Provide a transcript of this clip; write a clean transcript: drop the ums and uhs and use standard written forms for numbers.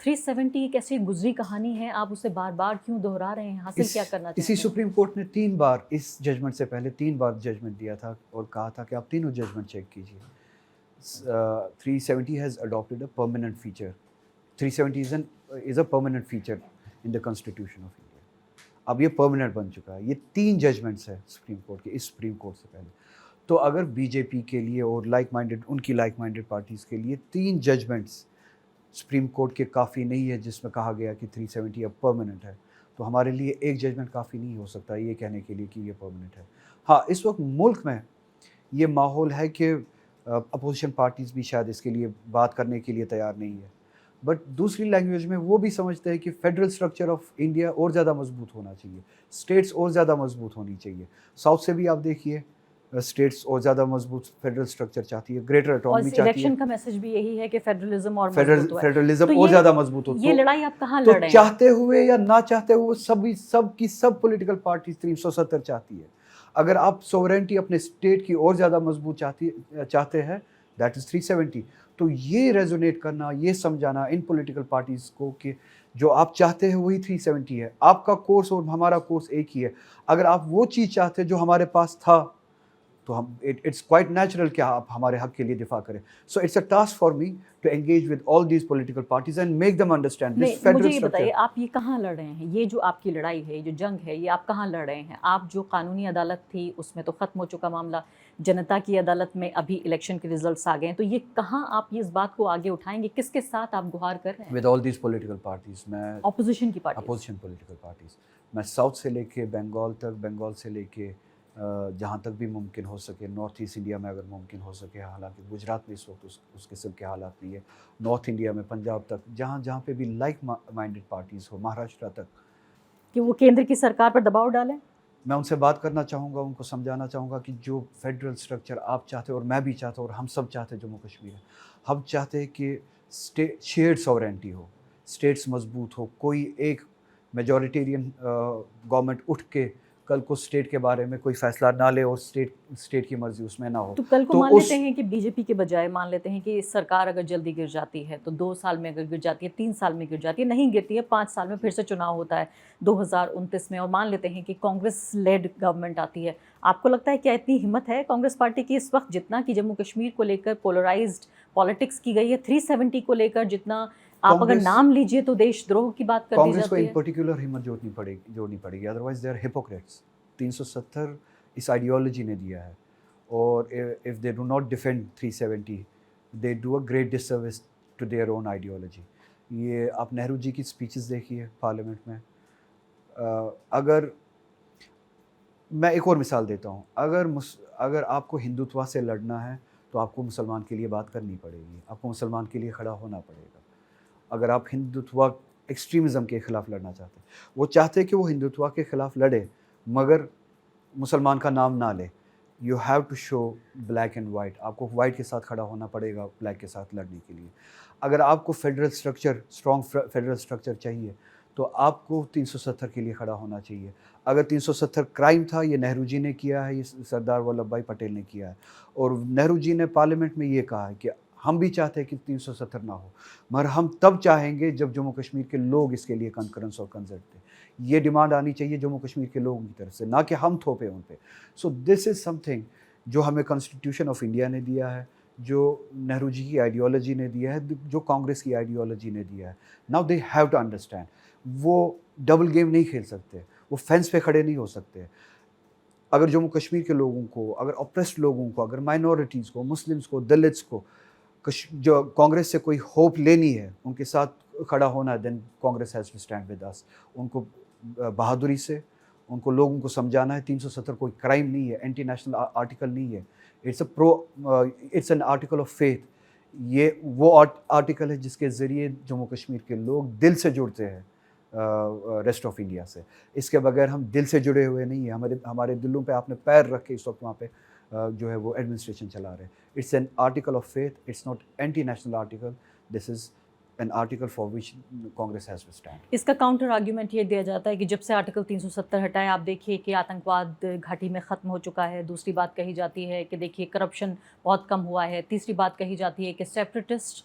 370 ایک ایسی گزری کہانی ہے، آپ اسے بار بار کیوں دہرا رہے ہیں؟ حاصل کیا کرنا چاہتے اسی ہیں؟ سپریم کورٹ نے 3 بار اس ججمنٹ سے پہلے 3 بار ججمنٹ دیا تھا اور کہا تھا کہ آپ تینوں ججمنٹ چیک کیجیے. 370 has adopted a permanent feature. 370 is a permanent feature in the Constitution of India. اب یہ پرماننٹ بن چکا ہے. یہ 3 ججمنٹس ہے سپریم کورٹ کے، اس سپریم کورٹ سے پہلے. تو اگر بی جے پی کے لیے اور ان کی لائک مائنڈیڈ پارٹیز کے لیے 3 ججمنٹس سپریم کورٹ کے کافی نہیں ہے جس میں کہا گیا کہ 370 اب پرماننٹ ہے، تو ہمارے لیے ایک ججمنٹ کافی نہیں ہو سکتا یہ کہنے کے لیے کہ یہ پرماننٹ ہے. ہاں، اس وقت ملک میں یہ ماحول ہے کہ اپوزیشن پارٹیز بھی شاید اس کے لیے بات کرنے کے لیے تیار نہیں ہے، بٹ دوسری لینگویج میں وہ بھی سمجھتے ہیں کہ فیڈرل سٹرکچر آف انڈیا اور زیادہ مضبوط ہونا چاہیے، اسٹیٹس اور زیادہ مضبوط ہونی چاہیے. ساؤتھ سے بھی آپ دیکھیے اسٹیٹس اور زیادہ مضبوط فیڈرل سٹرکچر چاہتی ہے، گریٹر اٹانومی چاہتی ہے. الیکشن کا میسج بھی یہی ہے کہ فیڈرلزم اور مضبوط ہوا ہے. فیڈرلزم اور زیادہ مضبوط ہو. یہ لڑائی آپ کہاں تو لڑ رہے ہیں؟ چاہتے ہوئے یا نہ چاہتے ہوئے سب کی پولیٹیکل پارٹیز 370 چاہتی ہے. اگر آپ سوورینٹی اپنے اسٹیٹ کی اور زیادہ مضبوط چاہتے ہیں، دیٹ از 370. تو یہ ریزونیٹ کرنا، یہ سمجھانا ان پولیٹیکل پارٹیز کو کہ جو آپ چاہتے ہیں وہی 370 ہے. آپ کا کورس اور ہمارا کورس ایک ہی ہے. اگر آپ وہ چیز چاہتے جو ہمارے پاس تھا تو ہم اٹس کوائٹ نیچرل کہ آپ ہمارے حق کے لیے دفاع کریں. So it's a task for me to engage with all these political parties and make them understand this federal مجھے یہ اسٹرکچر. بتائیے، آپ یہ کہاں لڑ رہے ہیں؟ یہ جو آپ کی لڑائی ہے، یہ جو جنگ ہے، یہ آپ کہاں لڑ رہے ہیں؟ آپ جو قانونی عدالت تھی اس میں تو ختم ہو چکا معاملہ، جنتا کی عدالت میں ابھی الیکشن کے ریزلٹس آ گئے ہیں، تو یہ کہاں آپ اس بات کو آگے اٹھائیں گے؟ کس کے ساتھ آپ گہار کر رہے ہیں؟ With all these political parties. میں اپوزیشن کی پارٹی، اپوزیشن پولیٹیکل پارٹیز، میں ساؤتھ سے لے کے بنگال تک، بنگال سے لے کے جہاں تک بھی ممکن ہو سکے نارتھ ایسٹ انڈیا میں اگر ممکن ہو سکے، حالانکہ گجرات میں اس وقت اس قسم کے حالات نہیں ہے، نارتھ انڈیا میں پنجاب تک، جہاں پہ بھی لائک مائنڈیڈ پارٹیز ہو، مہاراشٹر تک، کہ وہ کیندر کی سرکار پر دباؤ ڈالیں. میں ان سے بات کرنا چاہوں گا، ان کو سمجھانا چاہوں گا کہ جو فیڈرل سٹرکچر آپ چاہتے اور میں بھی چاہتا اور ہم سب چاہتے جموں کشمیر ہے، ہم چاہتے کہ شیئرڈ سوورینٹی ہو، اسٹیٹس مضبوط ہو. کوئی ایک میجورٹیرین گورنمنٹ اٹھ کے کل کو اسٹیٹ کے بارے میں کوئی فیصلہ نہ لے اور اسٹیٹ کی مرضی اس میں نہ ہو. تو کل کو مان لیتے ہیں کہ بی جے پی کے بجائے مان لیتے ہیں کہ سرکار اگر جلدی گر جاتی ہے تو 2 سال میں اگر گر جاتی ہے، 3 سال میں گر جاتی ہے، نہیں گرتی ہے، 5 سال میں پھر سے چناؤ ہوتا ہے 2029 میں، اور مان لیتے ہیں کہ کانگریس لیڈ گورنمنٹ آتی ہے، آپ کو لگتا ہے کیا اتنی ہمت ہے کانگریس پارٹی کی اس وقت، جتنا کہ جموں کشمیر کو لے کر پولرائزڈ پالیٹکس کی گئی ہے، 370 کو لے کر جتنا آپ اگر نام لیجئے تو دیش دروہ کی بات کر دی کانگریس کو جاتی ان ہے؟ پرٹیکولر ہمت جوڑنی پڑے گی، ادروائز دے آر ہپوکریٹس. 370 اس آئیڈیالوجی نے دیا ہے، اور if they do not defend 370 they do a great disservice to their own ideology. یہ آپ نہرو جی کی اسپیچز دیکھیے پارلیمنٹ میں. اگر میں ایک اور مثال دیتا ہوں، اگر آپ کو ہندوتوا سے لڑنا ہے تو آپ کو مسلمان کے لیے بات کرنی پڑے گی، آپ کو مسلمان کے لیے کھڑا ہونا پڑے گا. اگر آپ ہندوتوا ایکسٹریمزم کے خلاف لڑنا چاہتے ہیں، وہ چاہتے کہ وہ ہندوتوا کے خلاف لڑے مگر مسلمان کا نام نہ لے. You have to show black and white, آپ کو وائٹ کے ساتھ کھڑا ہونا پڑے گا بلیک کے ساتھ لڑنے کے لیے. اگر آپ کو federal structure, strong federal structure چاہیے تو آپ کو 370 کے لیے کھڑا ہونا چاہیے. اگر 370 کرائم تھا، یہ نہرو جی نے کیا ہے، یہ سردار ولبھ بھائی پٹیل نے کیا ہے، اور نہرو جی نے پارلیمنٹ میں یہ کہا ہے کہ ہم بھی چاہتے ہیں کہ 370 نہ ہو، مگر ہم تب چاہیں گے جب جموں کشمیر کے لوگ اس کے لیے کنکرنس اور کنسنٹ دیں. یہ ڈیمانڈ آنی چاہیے جموں کشمیر کے لوگوں کی طرف سے، نہ کہ ہم تھوپیں ان پہ. سو دس از سم تھنگ جو ہمیں کانسٹیٹیوشن آف انڈیا نے دیا ہے، جو نہرو جی کی آئیڈیالوجی نے دیا ہے، جو کانگریس کی آئیڈیالوجی نے دیا ہے. Now they have to understand. وہ ڈبل گیم نہیں کھیل سکتے، وہ فینس پہ کھڑے نہیں ہو سکتے. اگر جموں کشمیر کے لوگوں کو، اگر اپریسڈ لوگوں کو، اگر مائنورٹیز کو، مسلمس کو، دلتس کو جو کانگریس سے کوئی ہوپ لینی ہے، ان کے ساتھ کھڑا ہونا ہے، then Congress has to stand with us. ان کو بہادری سے ان کو لوگوں کو سمجھانا ہے 370 کوئی کرائم نہیں ہے، اینٹی نیشنل آرٹیکل نہیں ہے، it's an article of faith. یہ وہ آرٹیکل ہے جس کے ذریعے جموں کشمیر کے لوگ دل سے جڑتے ہیں ریسٹ آف انڈیا سے. اس کے بغیر ہم دل سے جڑے ہوئے نہیں ہیں. ہمارے دلوں پہ آپ نے پیر رکھ کے اس وقت وہاں پہ جو ہے وہ ایڈمنسٹریشن چلا رہے ہیں. It's an article of faith, it's not anti national article. This is an article for which Congress has to stand. اس کا کاؤنٹر آرگیومنٹ یہ دیا جاتا ہے کہ جب سے آرٹیکل 370 ہٹائے، آپ دیکھیے کہ آتنکواد گھاٹی میں ختم ہو چکا ہے. دوسری بات کہی جاتی ہے کہ دیکھیے کرپشن بہت کم ہوا ہے. تیسری بات کہی جاتی ہے کہ سیپریٹسٹ